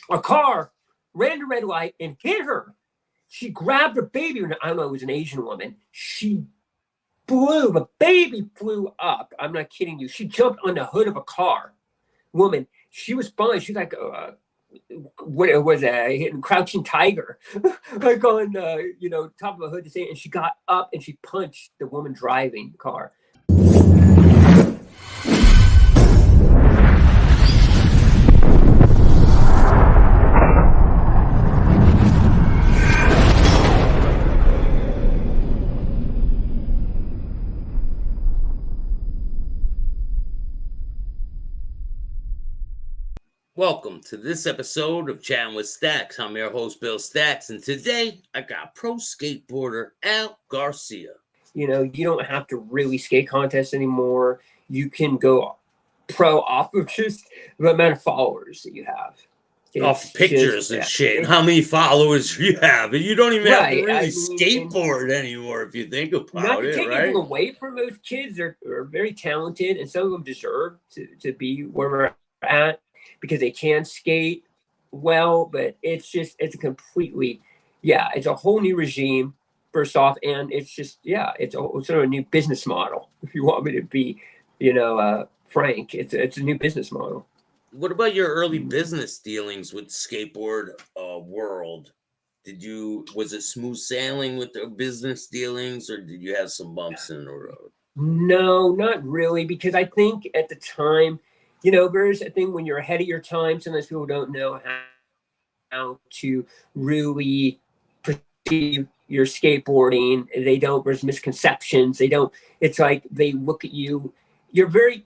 a car ran the red light and hit her. She grabbed her baby. I don't know, it was an Asian woman. The baby flew up. I'm not kidding you. She jumped on the hood of a car. Woman, she was fine. She's like, what it was, a hitting crouching tiger, like on, top of a hood to say, and she got up and she punched the woman driving the car. Welcome to this episode of Chatting with Staxx. I'm your host, Bill Staxx, and today I got pro skateboarder Al Garcia. You don't have to really skate contests anymore. You can go pro off of just the amount of followers that you have. Off pictures and shit. How many followers you have. And you don't even have to really skateboard anymore if you think about it, right? Not to take anything away from those kids. They're very talented, and some of them deserve to be where we're at, because they can skate well, but it's a completely, it's a whole new regime, first off, and it's just, it's sort of a new business model. If you want me to be, frank, it's a new business model. What about your early business dealings with skateboard world? Was it smooth sailing with the business dealings, or did you have some bumps in the road? No, not really, because I think at the time, there's a thing when you're ahead of your time. Sometimes people don't know how to really perceive your skateboarding. There's misconceptions. It's like they look at you. You're very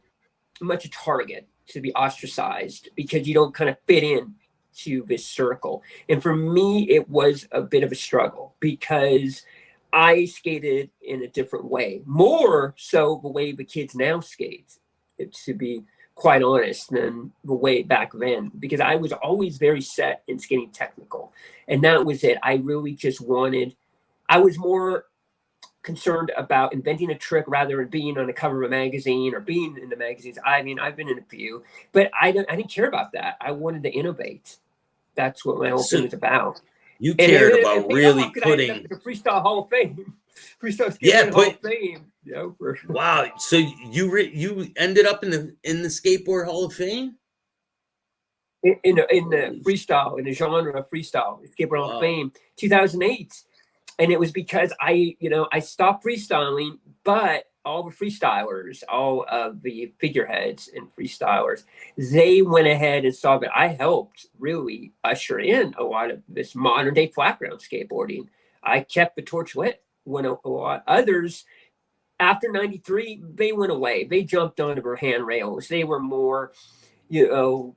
much a target to be ostracized because you don't kind of fit in to this circle. And for me, it was a bit of a struggle because I skated in a different way, more so the way the kids now skate, to be quite honest, than the way back then, because I was always very set in skating technical, and that was it. I really just I was more concerned about inventing a trick rather than being on the cover of a magazine or being in the magazines. I mean, I've been in a few, but I didn't care about that. I wanted to innovate. That's what my whole thing was about. You cared about really putting I ended up in the Freestyle Hall of Fame. Freestyle Skateboard Hall of Fame. Wow. So you ended up in the Skateboard Hall of Fame? In the freestyle, in the genre of freestyle, Skateboard Hall of Fame, 2008. And it was because I stopped freestyling, but all the freestylers, all of the figureheads and freestylers, they went ahead and saw that I helped really usher in a lot of this modern day flat ground skateboarding. I kept the torch lit when a lot others, after 93, they went away. They jumped onto their handrails. They were more, I don't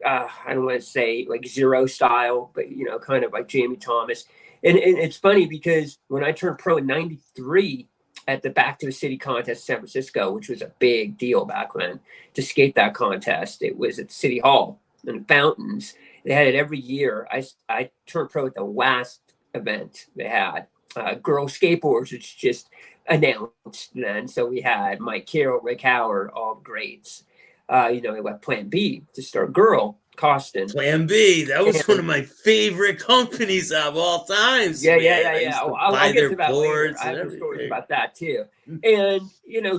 want to say like Zero style, but, kind of like Jamie Thomas. And it's funny because when I turned pro in 93 at the Back to the City contest in San Francisco, which was a big deal back then, to skate that contest, it was at City Hall in the fountains. They had it every year. I turned pro at the last event they had. Girl Skateboards, which just announced then. So we had Mike Carroll, Rick Howard, all greats. We went Plan B to start Girl. Costin. Plan B. That was one of my favorite companies of all times. Yeah. I'll get to that later. I have stories about that too. And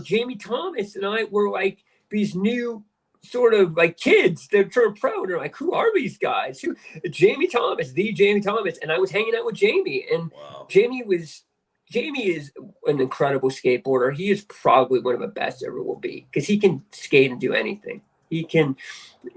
Jamie Thomas and I were like these new sort of like kids that turned pro. And they're like, who are these guys? Jamie Thomas, and I was hanging out with Jamie, and wow. Jamie is an incredible skateboarder. He is probably one of the best ever will be, because he can skate and do anything. He can,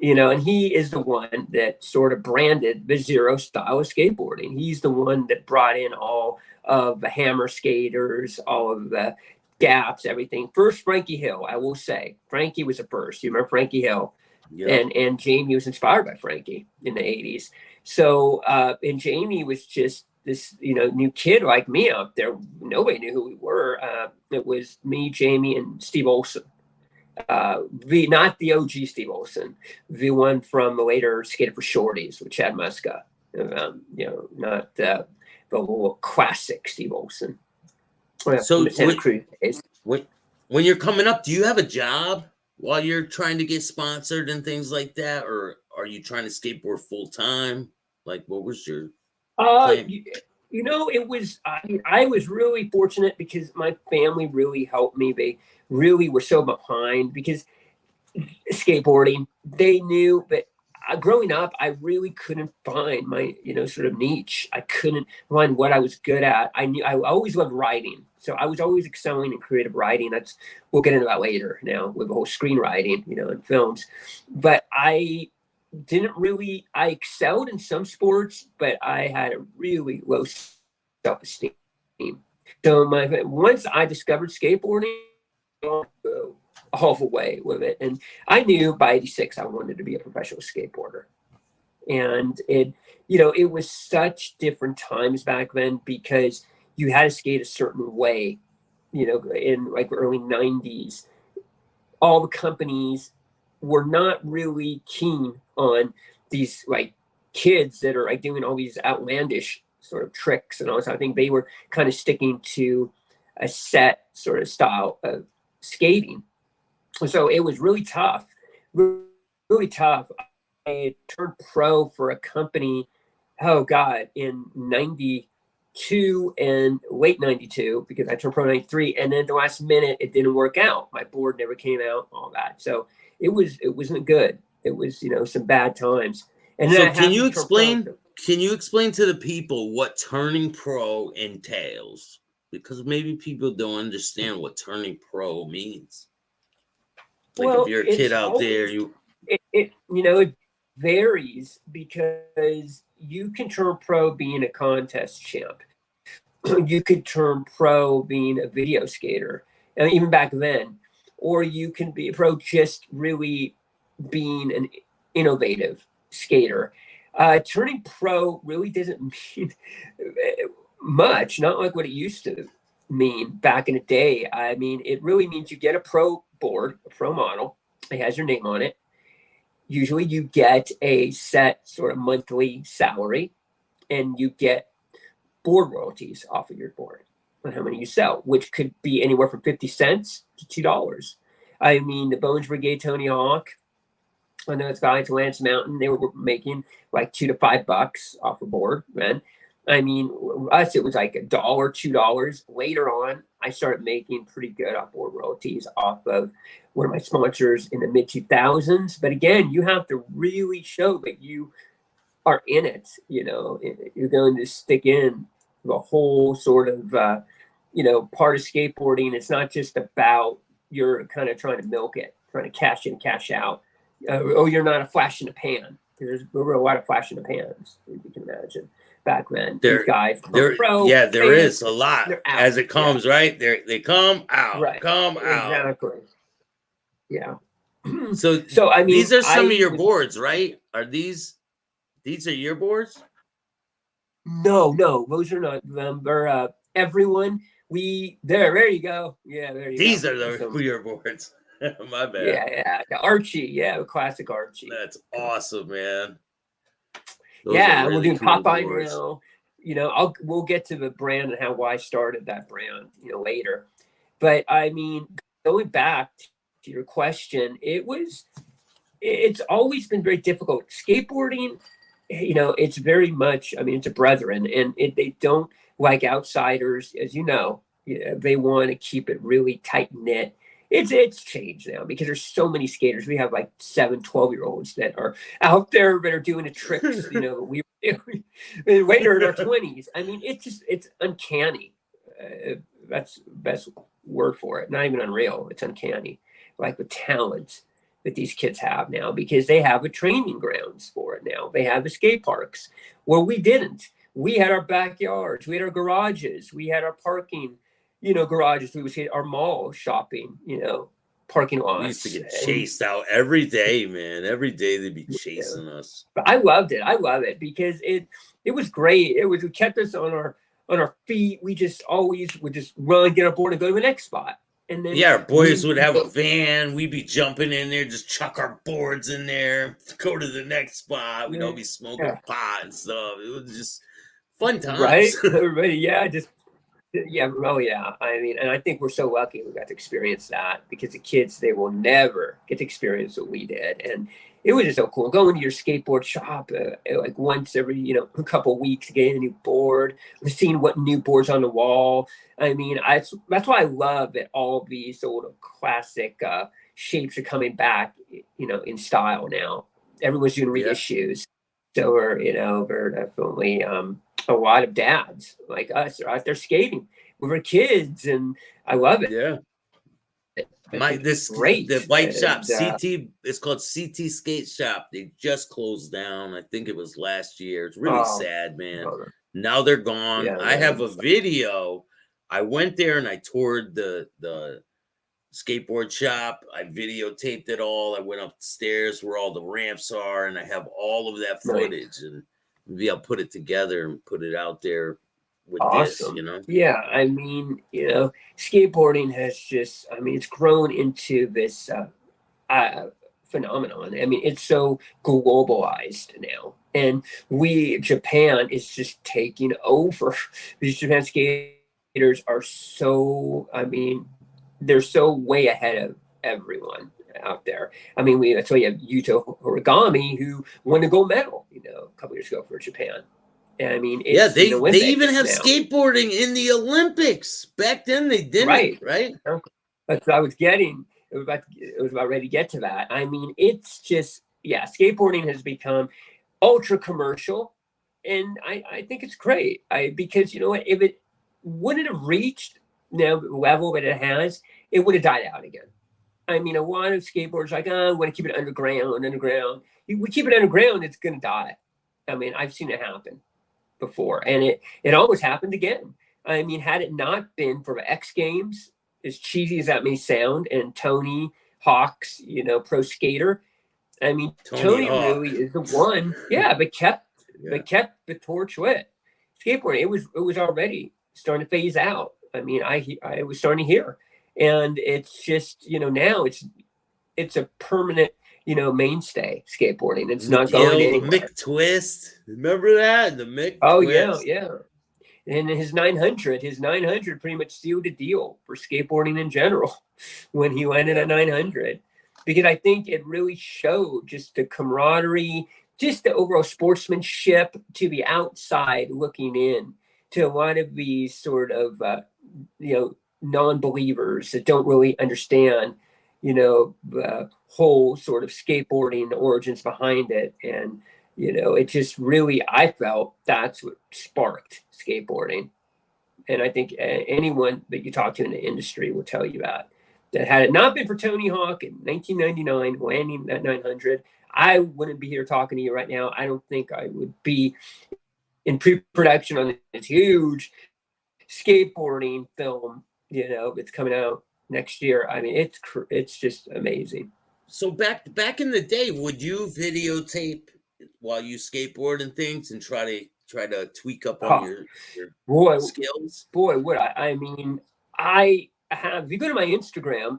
and he is the one that sort of branded the Zero style of skateboarding. He's the one that brought in all of the hammer skaters, all of the gaps, everything. First, Frankie Hill, I will say. Frankie was the first. You remember Frankie Hill? Yeah. And Jamie was inspired by Frankie in the 80s. So, and Jamie was just this, new kid like me out there. Nobody knew who we were. It was me, Jamie, and Steve Olson. Not the OG Steve Olson, the one from the later Skated for Shorties with Chad Muska. Not the little classic Steve Olson. So when you're coming up, do you have a job while you're trying to get sponsored and things like that, or are you trying to skateboard full time? Like, what was your plan? It was, I was really fortunate because my family really helped me. They really were so behind because skateboarding, they knew that growing up, I really couldn't find my, sort of niche. I couldn't find what I was good at. I always loved writing. So I was always excelling in creative writing. We'll get into that later now with the whole screenwriting, in films. But I excelled in some sports, but I had a really low self-esteem. So once I discovered skateboarding, all the way with it. And I knew by 86 I wanted to be a professional skateboarder. And it was such different times back then because you had to skate a certain way, in like the early 90s. All the companies were not really keen on these like kids that are like doing all these outlandish sort of tricks and all this. I think they were kind of sticking to a set sort of style of skating. So it was really tough, really tough. I turned pro for a company, oh God, in 92 and late 92, because I turned pro in 93. And then at the last minute, it didn't work out. My board never came out, all that. So it wasn't good. It was, some bad times. And then so can you explain to the people what turning pro entails? Because maybe people don't understand what turning pro means. Like, if you're a kid out there, it varies because you can turn pro being a contest champ. You could turn pro being a video skater, and even back then, or you can be a pro just really being an innovative skater. Turning pro really doesn't mean much, not like what it used to mean back in the day. I mean, it really means you get a pro board, a pro model. It has your name on it. Usually you get a set sort of monthly salary, and you get board royalties off of your board on how many you sell, which could be anywhere from 50 cents to $2. I mean, the Bones Brigade, Tony Hawk, I know it's guys, Lance Mountain, they were making like $2 to $5 off a board, man. I mean, us, it was like $1, $2. Later on, I started making pretty good off board royalties off of one of my sponsors in the mid 2000s. But again, you have to really show that you are in it. You're going to stick in the whole sort of, part of skateboarding. It's not just about you're kind of trying to milk it, trying to cash in, cash out. You're not a flash in the pan. There were a lot of flash in the pans, if you can imagine. Back then, these guys there is a lot as it comes, right? They come out, right? Come out. Exactly. Yeah. So I mean, these are some of your boards, right? Are these are your boards? No, those are not them. They're everyone. There you go. Yeah, there you these go. These are your boards. My bad. Yeah. The Archie, the classic Archie. That's awesome, man. Those really we're doing cool Popeye boards. Now. We'll get to the brand and how I started that brand, later. But I mean, going back to your question, it's always been very difficult. Skateboarding, it's very much, I mean, it's a brethren, and they don't like outsiders, as you know. They want to keep it really tight knit. It's changed now because there's so many skaters. We have like 7, 12-year-olds that are out there that are doing the tricks, we later in our 20s. I mean, it's uncanny. That's the best word for it. Not even unreal. It's uncanny. Like the talent that these kids have now, because they have a training grounds for it now. They have the skate parks. Well, we didn't. We had our backyards. We had our garages. We had our parking garages. We would see our mall shopping, parking lots. We used to get chased out every day, man. Every day they'd be chasing us. But I loved it. I love it because it was great. It kept us on our feet. We just always would just run, get our board, and go to the next spot. And then our boys would have a van. We'd be jumping in there, just chuck our boards in there, go to the next spot. We'd all be smoking pot and stuff. It was just fun times. Right? Everybody, oh yeah. I mean, and I think we're so lucky we got to experience that, because the kids, they will never get to experience what we did. And it was just so cool. Going to your skateboard shop like once every, a couple of weeks, getting a new board, seeing what new boards on the wall. I mean, that's why I love that all these sort of classic shapes are coming back, in style now. Everyone's doing reissues. So we're definitely a lot of dads like us are out there skating with our kids, and I love it. Yeah. The bike shop, CT, it's called CT Skate Shop. They just closed down. I think it was last year. It's really sad, man. Now they're gone. Yeah, I have a video. I went there and I toured the skateboard shop. I videotaped it all. I went upstairs where all the ramps are, and I have all of that footage. And maybe I'll put it together and put it out there with this, Yeah, I mean, skateboarding has just, it's grown into this phenomenon. I mean, it's so globalized now. And Japan is just taking over. These Japan skaters are so, they're so way ahead of everyone out there. I mean, that's why you have Yuto Origami, who won a gold medal, a couple years ago for Japan. I mean, it's they even have skateboarding in the Olympics. Back then, they didn't, right? That's what I was getting. It was about ready to get to that. I mean, it's just, skateboarding has become ultra commercial, and I think it's great. Because you know what, if it wouldn't have reached the level that it has, it would have died out again. I mean, a lot of skateboarders are like, we want to keep it underground. We keep it underground, it's going to die. I mean, I've seen it happen before, and it almost happened again. I mean, had it not been for the X Games, as cheesy as that may sound, and Tony Hawk's, pro skater, I mean, Tony really is the one, but kept the torch lit. Skateboarding, it was already starting to phase out. I mean, I was starting to hear, and it's just, now it's a permanent, mainstay skateboarding. It's not going anywhere. Mick Twist, remember that? The Mick Twist. Yeah. And his 900 pretty much sealed the deal for skateboarding in general when he landed at 900, because I think it really showed just the camaraderie, just the overall sportsmanship to the outside looking in, to a lot of these sort of, non-believers that don't really understand, the whole sort of skateboarding, the origins behind it. And, it just really, I felt that's what sparked skateboarding. And I think anyone that you talk to in the industry will tell you that had it not been for Tony Hawk in 1999 landing that 900, I wouldn't be here talking to you right now. I don't think I would be in pre-production on this huge skateboarding film, it's coming out next year. I mean, it's just amazing. So back in the day, would you videotape while you skateboard and things and try to tweak up on your skills? Boy, would I. I mean, I have, if you go to my Instagram,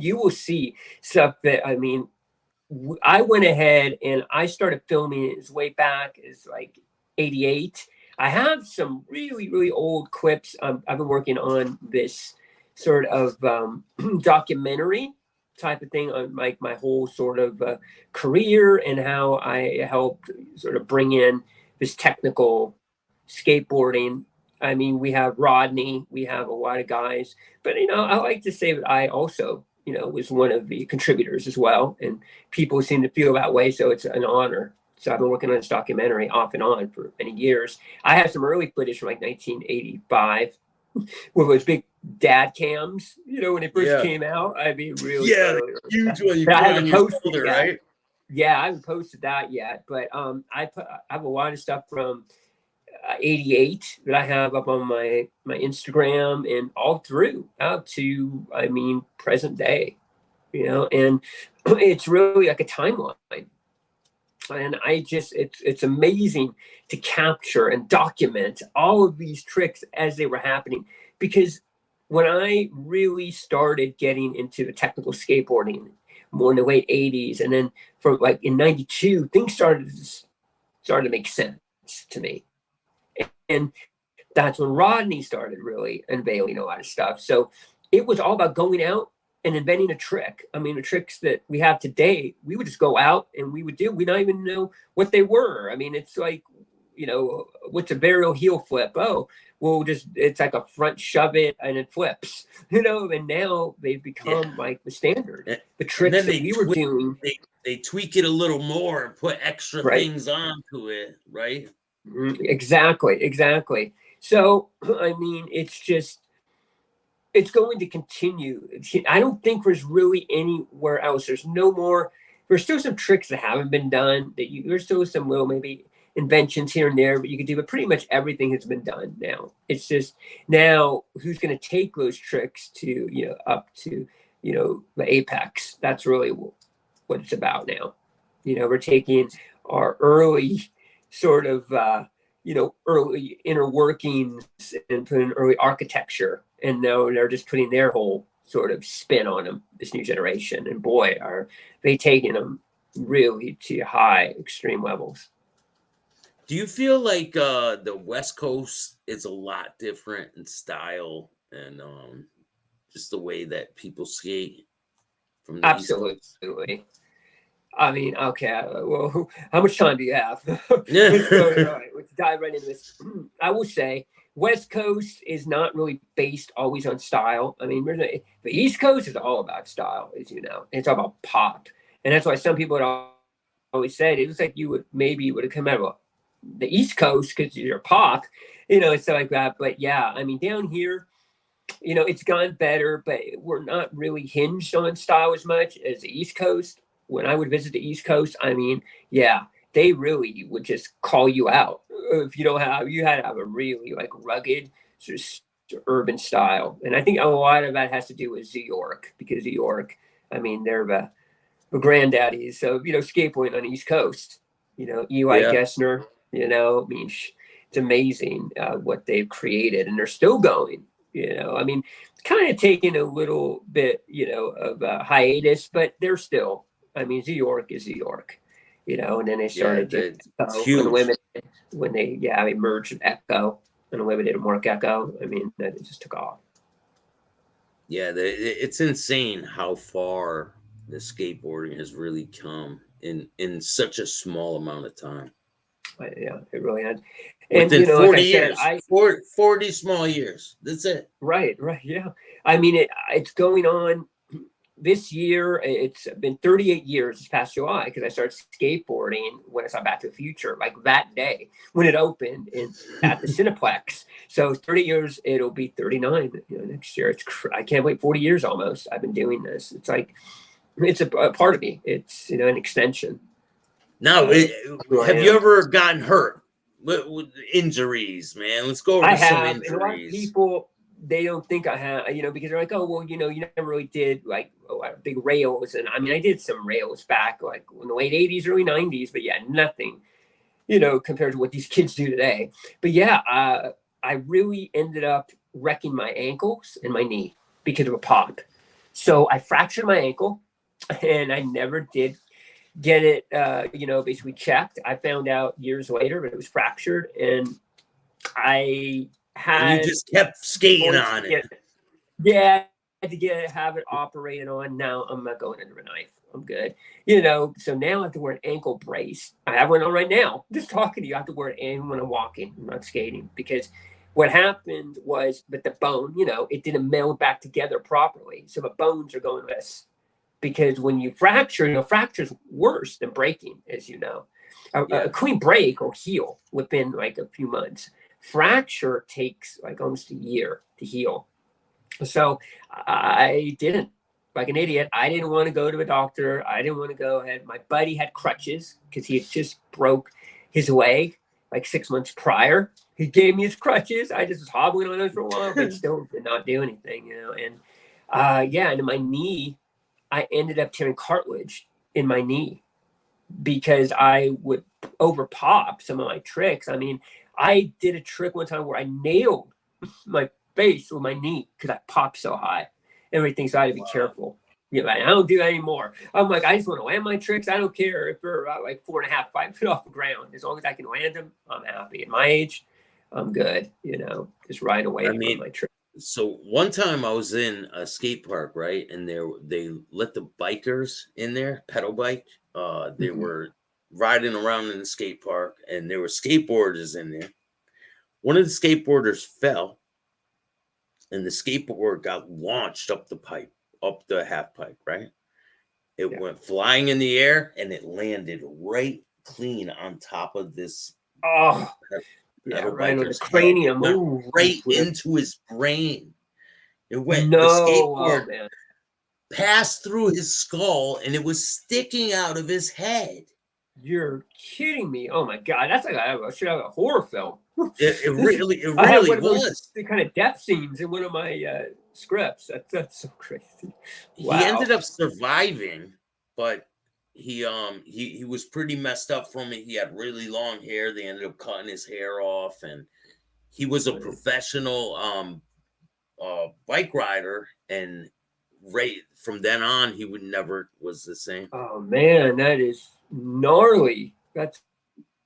you will see stuff that, I mean, I went ahead and I started filming it as way back as like 88. I have some really, really old clips. I've been working on this sort of documentary type of thing on my whole sort of career, and how I helped sort of bring in this technical skateboarding. I mean, we have Rodney, we have a lot of guys, but, I like to say that I also, was one of the contributors as well, and people seem to feel that way. So it's an honor. So I've been working on this documentary off and on for many years. I have some early footage from like 1985 with those big dad cams, when it first came out. I mean, really, huge one. You put on your shoulder, right? Yeah, I haven't posted that yet, but I have a lot of stuff from 88 that I have up on my Instagram, and all through out to, I mean, present day, and it's really like a timeline. And it's amazing to capture and document all of these tricks as they were happening, because when I really started getting into the technical skateboarding more in the late 80s, and then from like in 92, things started to make sense to me. And that's when Rodney started really unveiling a lot of stuff. So it was all about going out and inventing a trick. I mean, the tricks that we have today, we would just go out and we would do. We don't even know what they were. I mean, it's like, you know, what's a varial heel flip? Oh, well, just it's like a front shove it and it flips, you know. And now they've become like the standard. The tricks that we were doing, they tweak it a little more and put extra things onto it, right? Exactly. So, I mean, it's going to continue. I don't think there's really anywhere else. There's no more. There's still some tricks that haven't been done. There's still some little maybe inventions here and there, but you can do. But pretty much everything has been done now. It's just now who's going to take those tricks to up to the apex. That's really what it's about now. We're taking our early sort of early inner workings and putting early architecture, and now they're just putting their whole sort of spin on them, this new generation. And boy, are they taking them really to high extreme levels. Do you feel like the West Coast is a lot different in style and just the way that people skate from the East Coast? Absolutely. I mean, okay, well, how much time do you have? Let's dive right into this. I will say West Coast is not really based always on style. I mean, the East Coast is all about style, as you know. It's all about pop. And that's why some people had always said it was like you would have come out of the East Coast because you're pop, and stuff like that. But yeah, I mean, down here, it's gone better, but we're not really hinged on style as much as the East Coast. When I would visit the East Coast, I mean, yeah, they really would just call you out if you had to have a really like rugged sort of urban style. And I think a lot of that has to do with New York, because New York, I mean, they're the granddaddies of skateboarding on the East Coast. Eli Gessner. I mean, it's amazing what they've created, and they're still going. I mean, kind of taking a little bit, of a hiatus, but they're still. I mean, New York is New York, and then they started to Unlimited when they merged with Echo, Unlimited and Mark Echo. I mean, it just took off. Yeah, it's insane how far the skateboarding has really come in such a small amount of time. Yeah, it really has. And within 40 years, 40 small years. That's it. Right, yeah. I mean, it's going on. This year, it's been 38 years this past July, because I started skateboarding when I saw Back to the Future, like that day when it opened at the Cineplex. So 30 years, it'll be 39 next year. I can't wait. 40 years almost I've been doing this. It's like, it's a part of me. It's, an extension. Now, have you ever gotten hurt with injuries, man? Let's go over some injuries. And a lot of people, they don't think I have, because they're like, oh, well, you never really did like big rails. And I mean, I did some rails back like in the late 80s, early 90s, but yeah, nothing, compared to what these kids do today. But yeah, I really ended up wrecking my ankles and my knee because of a pop. So I fractured my ankle, and I never did get it, basically checked. I found out years later that it was fractured, and you just kept skating on it. Yeah, I had to have it operated on. Now I'm not going under a knife. I'm good. So now I have to wear an ankle brace. I have one on right now. Just talking to you, I have to wear it when I'm walking. I'm not skating, because what happened was that the bone, it didn't meld back together properly. So the bones are going this. Because when you fracture, fracture's worse than breaking, as you know. A clean break or heal within like a few months. Fracture takes like almost a year to heal. So I didn't, like an idiot. I didn't want to go to a doctor. I didn't want to go ahead. My buddy had crutches because he had just broke his leg like 6 months prior. He gave me his crutches. I just was hobbling on those for a while, but still did not do anything, And and in my knee, I ended up tearing cartilage in my knee because I would over pop some of my tricks. I mean, I did a trick one time where I nailed my face with my knee because I popped so high. Everything, so I had to be careful. I don't do that anymore. I'm like, I just want to land my tricks. I don't care if they're like 4.5, 5 feet off the ground. As long as I can land them, I'm happy. At my age, I'm good. Just ride away from my trick. So one time I was in a skate park, right? And they let the bikers in there, pedal bike. They were riding around in the skate park, and there were skateboarders in there. One of the skateboarders fell, and the skateboard got launched up the pipe, up the half pipe, right? It went flying in the air, and it landed right clean on top of this pedal right on the biker's head. It cranium. went right into his brain. It went the No, skateboard man. passed through his skull, and it was sticking out of his head. You're kidding me. Oh my God. That's like I should have a horror film. It really I have one was. Of those, the kind of death scenes in one of my scripts. That's so crazy. Wow. He ended up surviving, but he was pretty messed up from it. He had really long hair. They ended up cutting his hair off, and he was a professional bike rider, and right from then on he would never was the same. Oh man, that is gnarly. That's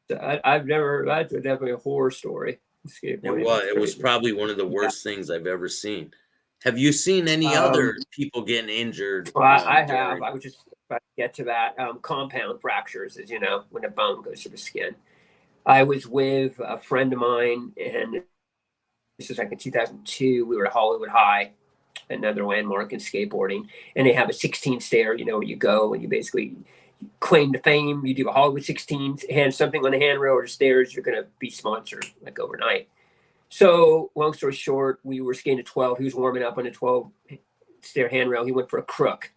definitely a horror story. It was probably one of the worst things I've ever seen. Have you seen any other people getting injured? Well, I have. I was just about to get to that. Compound fractures, as you know, when a bone goes through the skin. I was with a friend of mine, and this is like in 2002. We were at Hollywood High, another landmark in skateboarding, and they have a 16 stair, where you go and you basically claim to fame. You do a Hollywood 16, hand something on the handrail or the stairs, you're going to be sponsored like overnight. So long story short, we were skating at 12. He was warming up on a 12 stair handrail. He went for a crook,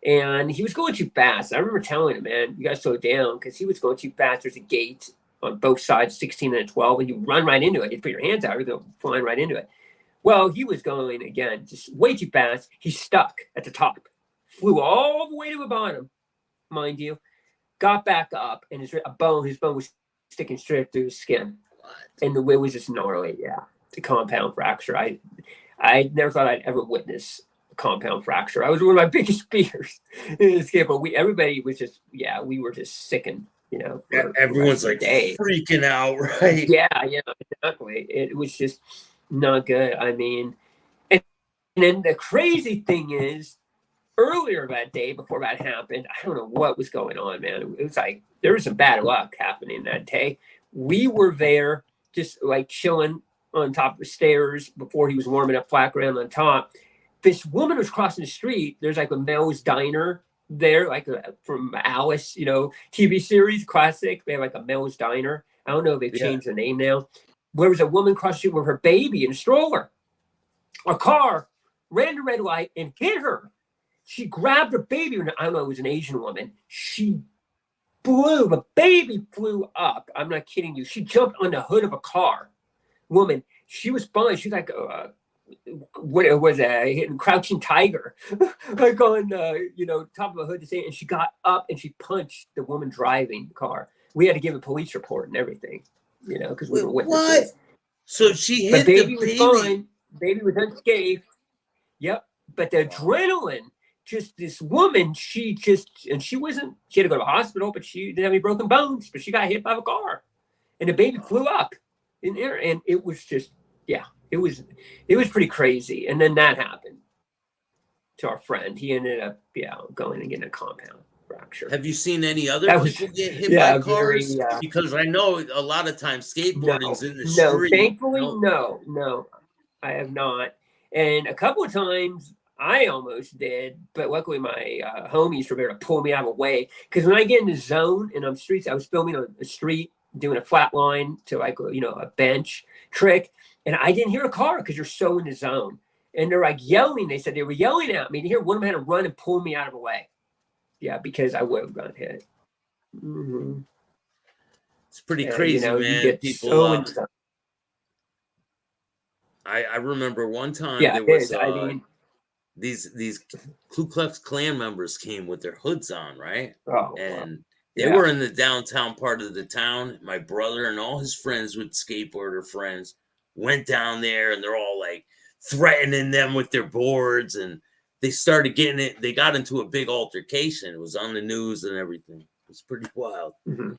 and he was going too fast. I remember telling him, man, you got to slow down, because he was going too fast. There's a gate on both sides, 16 and 12, and you run right into it. You put your hands out, you're going flying right into it. Well, he was going, again, just way too fast. He stuck at the top, flew all the way to the bottom, mind you, got back up, and his bone was sticking straight through his skin. And the way was just gnarly. Yeah, the compound fracture. I never thought I'd ever witness a compound fracture. I was one of my biggest fears in the skateboard. Everybody was just, we were just sickened. Everyone's like freaking out, right? Yeah, exactly. It was just not good. I mean, and then the crazy thing is, earlier that day, before that happened, I don't know what was going on, man. It was like there was some bad luck happening that day. We were there just like chilling on top of the stairs before he was warming up flat ground on top. This woman was crossing the street. There's like a Mel's Diner there, like from Alice, TV series, classic. They have like a Mel's Diner. I don't know if they've changed the name now. There was a woman crossing the street with her baby in a stroller. A car ran the red light and hit her. She grabbed her baby. I don't know, it was an Asian woman. The baby flew up. I'm not kidding you. She jumped on the hood of a car. Woman, she was fine. She was like, what it was, a hitting Crouching Tiger, like on, top of a hood to say, and she got up and she punched the woman driving the car. We had to give a police report and everything, because we were witnesses. What? So she hit the baby. Was fine. Baby was unscathed. Yep. But the adrenaline. Just this woman, she had to go to the hospital, but she didn't have any broken bones, but she got hit by a car, and the baby flew up in there, and it was just, it was pretty crazy. And then that happened to our friend. He ended up, going and getting a compound fracture. Have you seen any other people get hit by cars? Because I know a lot of times skateboarding's in the street. Thankfully, no, I have not. And a couple of times, I almost did, but luckily my homies were there to pull me out of the way. Because when I get in the zone and on streets, I was filming on the street, doing a flat line to like, a bench trick. And I didn't hear a car because you're so in the zone. And they're like yelling. They said they were yelling at me. To hear one of them had to run and pull me out of the way. Yeah, because I would have gotten hit. Mm-hmm. It's pretty crazy, man. People. I remember one time there was these Ku Klux Klan members came with their hoods on, right? And they were in the downtown part of the town. My brother and all his friends with skateboarder friends went down there, and they're all like threatening them with their boards, and they started getting it. They got into a big altercation. It was on the news and everything. It was pretty wild. Mm-hmm.